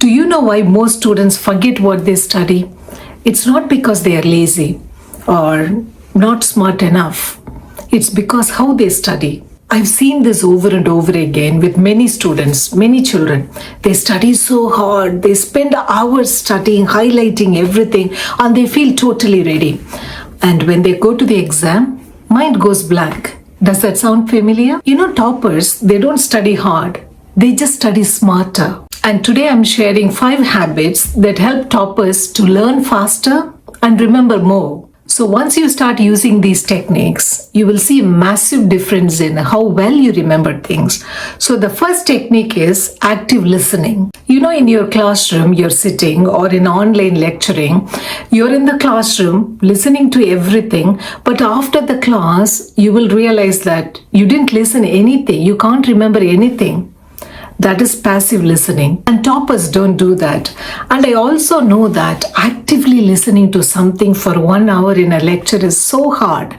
Do you know why most students forget what they study? It's not because they are lazy or not smart enough. It's because how they study. I've seen this over and over again with many students, many children. They study so hard, they spend hours studying, highlighting everything, and they feel totally ready. And when they go to the exam, mind goes blank. Does that sound familiar? Toppers, they don't study hard. They just study smarter. And today I'm sharing 5 habits that help toppers to learn faster and remember more. So once you start using these techniques, you will see a massive difference in how well you remember things. So the first technique is active listening. In your classroom, you're sitting, or in online lecturing, you're in the classroom listening to everything, but after the class, you will realize that you didn't listen anything. You can't remember anything. That is passive listening. And toppers don't do that. And I also know that actively listening to something for 1 hour in a lecture is so hard.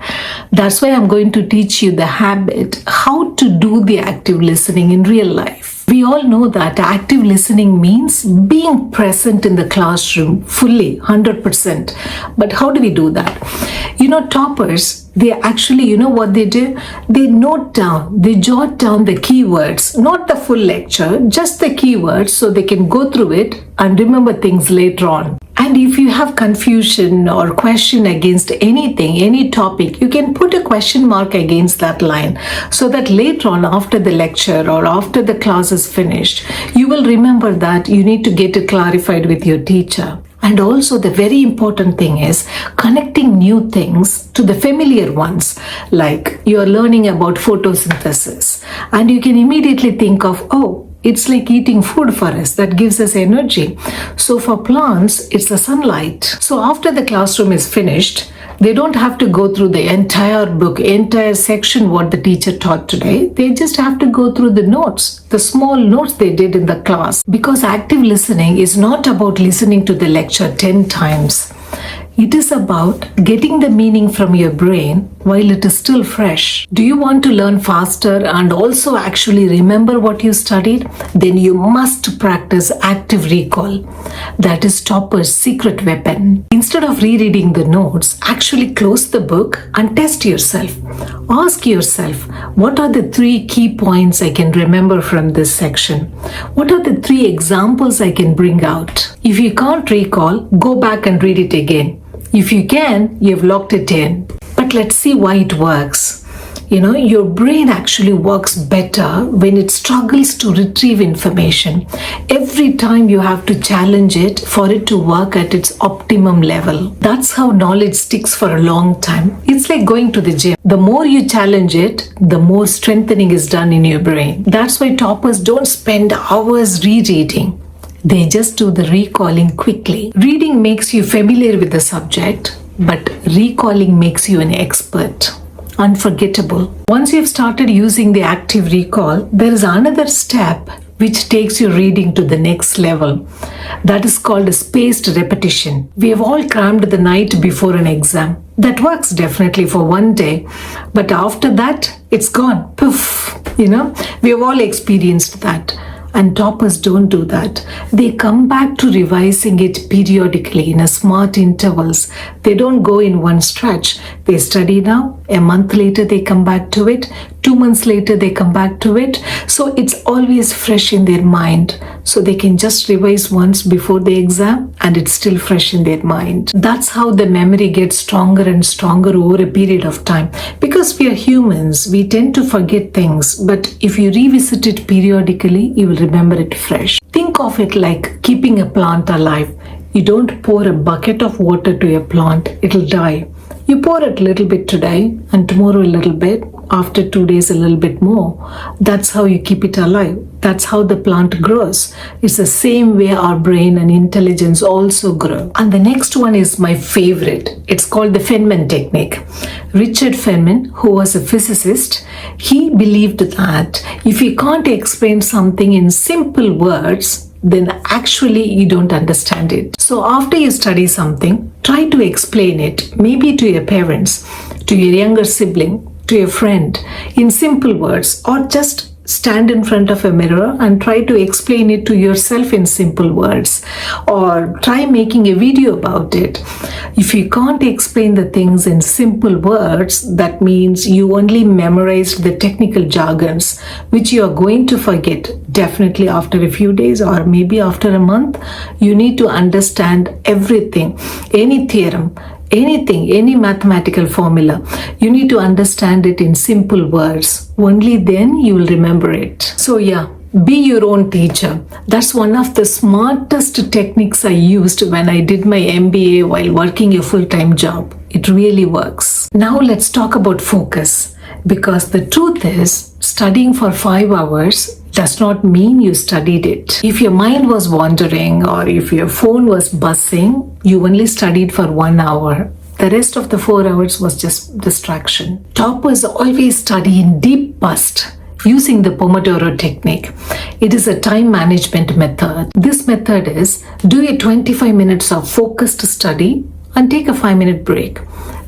That's why I'm going to teach you the habit, how to do the active listening in real life. We all know that active listening means being present in the classroom fully, 100%. But how do we do that? Toppers, they actually, what they do? They note down, they jot down the keywords, not the full lecture, just the keywords so they can go through it and remember things later on. And if you have confusion or question against anything, any topic, you can put a question mark against that line so that later on after the lecture or after the class is finished, you will remember that you need to get it clarified with your teacher. And also the very important thing is connecting new things to the familiar ones, like you're learning about photosynthesis and you can immediately think of, it's like eating food for us that gives us energy. So for plants, it's the sunlight. So after the classroom is finished, they don't have to go through the entire book, entire section what the teacher taught today. They just have to go through the notes, the small notes they did in the class. Because active listening is not about listening to the lecture 10 times. It is about getting the meaning from your brain while it is still fresh. Do you want to learn faster and also actually remember what you studied? Then you must practice active recall. That is topper's secret weapon. Instead of rereading the notes, actually close the book and test yourself. Ask yourself, what are the 3 key points I can remember from this section? What are the 3 examples I can bring out? If you can't recall, go back and read it again. If you can, you've locked it in. But let's see why it works. Your brain actually works better when it struggles to retrieve information. Every time you have to challenge it for it to work at its optimum level. That's how knowledge sticks for a long time. It's like going to the gym. The more you challenge it, the more strengthening is done in your brain. That's why toppers don't spend hours rereading. They just do the recalling quickly. Reading makes you familiar with the subject, but recalling makes you an expert. Unforgettable. Once you've started using the active recall, there is another step which takes your reading to the next level. That is called a spaced repetition. We have all crammed the night before an exam. That works definitely for 1 day, but after that, it's gone. Poof. We have all experienced that. And toppers don't do that. They come back to revising it periodically in a smart intervals. They don't go in one stretch. They study now, a month later they come back to it, 2 months later they come back to it. So it's always fresh in their mind. So they can just revise once before the exam and it's still fresh in their mind. That's how the memory gets stronger and stronger over a period of time. Because we are humans, we tend to forget things. But if you revisit it periodically, you will remember it fresh. Think of it like keeping a plant alive. You don't pour a bucket of water to a plant, it'll die. You pour it a little bit today and tomorrow a little bit, after 2 days a little bit more. That's how you keep it alive. That's how the plant grows. It's the same way our brain and intelligence also grow. And the next one is my favorite. It's called the Feynman technique. Richard Feynman, who was a physicist, he believed that if you can't explain something in simple words, then actually you don't understand it. So after you study something, try to explain it, maybe to your parents, to your younger sibling, to your friend, in simple words, or just stand in front of a mirror and try to explain it to yourself in simple words, or try making a video about it. If you can't explain the things in simple words, that means you only memorized the technical jargons, which you are going to forget definitely after a few days or maybe after a month. You need to understand everything, any theorem, anything, any mathematical formula. You need to understand it in simple words. Only then you will remember it. So yeah, be your own teacher. That's one of the smartest techniques I used when I did my MBA while working a full-time job. It really works. Now let's talk about focus, because the truth is, studying for 5 hours does not mean you studied it. If your mind was wandering or if your phone was buzzing, you only studied for 1 hour. The rest of the 4 hours was just distraction. Toppers always study in deep bursts using the Pomodoro technique. It is a time management method. This method is do a 25 minutes of focused study and take a 5-minute break.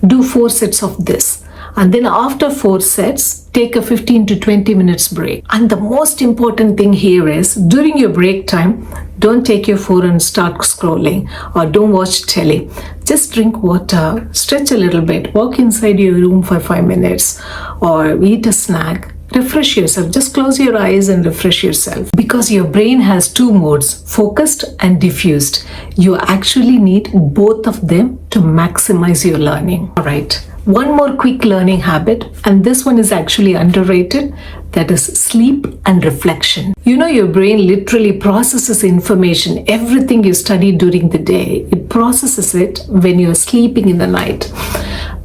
Do 4 sets of this. And then after 4 sets, take a 15 to 20 minutes break. And the most important thing here is, during your break time, don't take your phone and start scrolling, or don't watch telly. Just drink water, stretch a little bit, walk inside your room for 5 minutes, or eat a snack. Refresh yourself. Just close your eyes and refresh yourself. Because your brain has 2 modes, focused and diffused. You actually need both of them to maximize your learning. All right. One more quick learning habit, and this one is actually underrated, that is sleep and reflection. You know, your brain literally processes information, everything you study during the day, it processes it when you're sleeping in the night.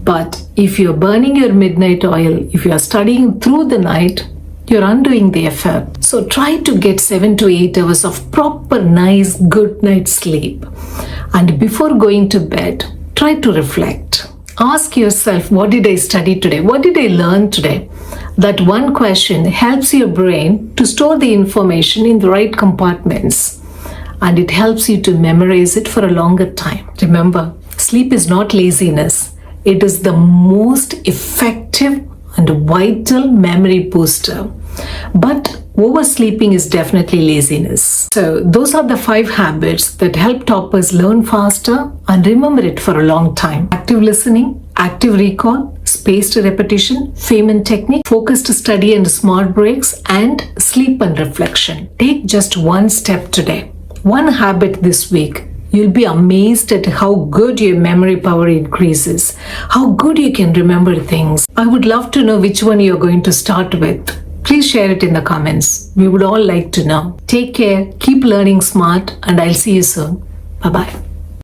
But if you're burning your midnight oil, if you're studying through the night, you're undoing the effort. So try to get 7 to 8 hours of proper, nice, good night's sleep. And before going to bed, try to reflect. Ask yourself, what did I study today? What did I learn today? That one question helps your brain to store the information in the right compartments, and it helps you to memorize it for a longer time. Remember, sleep is not laziness. It is the most effective and vital memory booster. But oversleeping is definitely laziness. So those are the 5 habits that help toppers learn faster and remember it for a long time. Active listening, active recall, spaced repetition, Feynman technique, focused study and smart breaks, and sleep and reflection. Take just one step today, one habit this week. You'll be amazed at how good your memory power increases, how good you can remember things. I would love to know which one you're going to start with. Please share it in the comments. We would all like to know. Take care, keep learning smart, and I'll see you soon. Bye-bye.